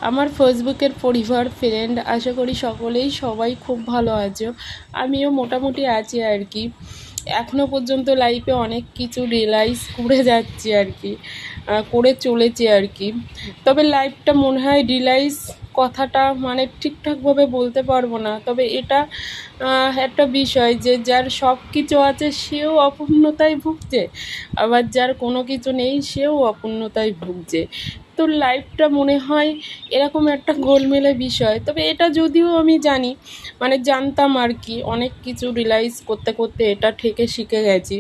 আমার ফেসবুকের পরিবার ফ্রেন্ড, আশা করি সবাই খুব ভালো আছো। আমিও মোটামুটি আছি আর কি। এখনও পর্যন্ত লাইফে অনেক কিছু রিয়েলাইজ করে যাচ্ছি আর কি, করে চলেছি আর কি। তবে লাইফটা মনে হয় রিয়েলাইজ কথাটা মানে ঠিকঠাকভাবে বলতে পারবো না, তবে এটা একটা বিষয় যে যার সব কিছু আছে সেও অপূর্ণতায় ভুগছে, আবার যার কোনো কিছু নেই সেও অপূর্ণতায় ভুগছে। তো লাইফটা মনে হয় এরকম একটা গোলমেলে বিষয়। তবে এটা যদিও আমি জানি, মানে জানতাম আর কি, অনেক কিছু রিয়েলাইজ করতে করতে এটা থেকে শিখে গেছি।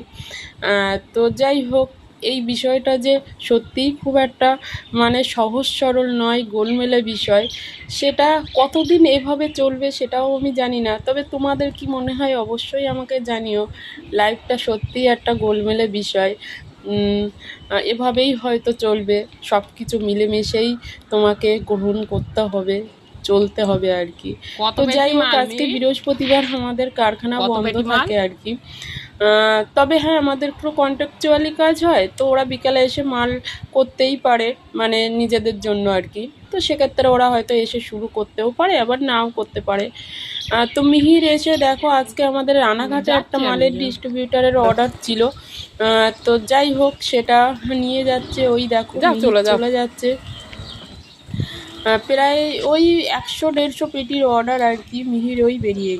তো যাই হোক, এই বিষয়টা যে সত্যিই খুব একটা মানে সহজ সরল নয়, গোলমেলে বিষয়। সেটা কতদিন এভাবে চলবে সেটাও আমি জানি না, তবে তোমাদের কি মনে হয় অবশ্যই আমাকে জানিও। লাইফটা সত্যিই একটা গোলমেলে বিষয়। এভাবেই হয়তো চলবে, সব কিছু মিলেমিশেই তোমাকে গ্রহণ করতে হবে, চলতে হবে আর কি। তো যাই হোক, আজকে বৃহস্পতিবার আমাদের কারখানা বন্ধ থাকে আর কি। তবে হ্যাঁ, আমাদের পুরো কন্ট্রাকচুয়ালি কাজ হয়, তো ওরা বিকালে এসে মাল করতেই পারে, মানে নিজেদের জন্য আর কি। তো সেক্ষেত্রে ওরা হয়তো এসে শুরু করতেও পারে, আবার নাও করতে পারে। তো মিহির এসে দেখো, আজকে আমাদের রানাঘাটে একটা মালের ডিস্ট্রিবিউটারের অর্ডার ছিল। তো যাই হোক, সেটা নিয়ে যাচ্ছে, ওই দেখো চলে যাচ্ছে। প্রায় ওই 100-150 পেটির অর্ডার আর কি, মিহির ওই বেরিয়ে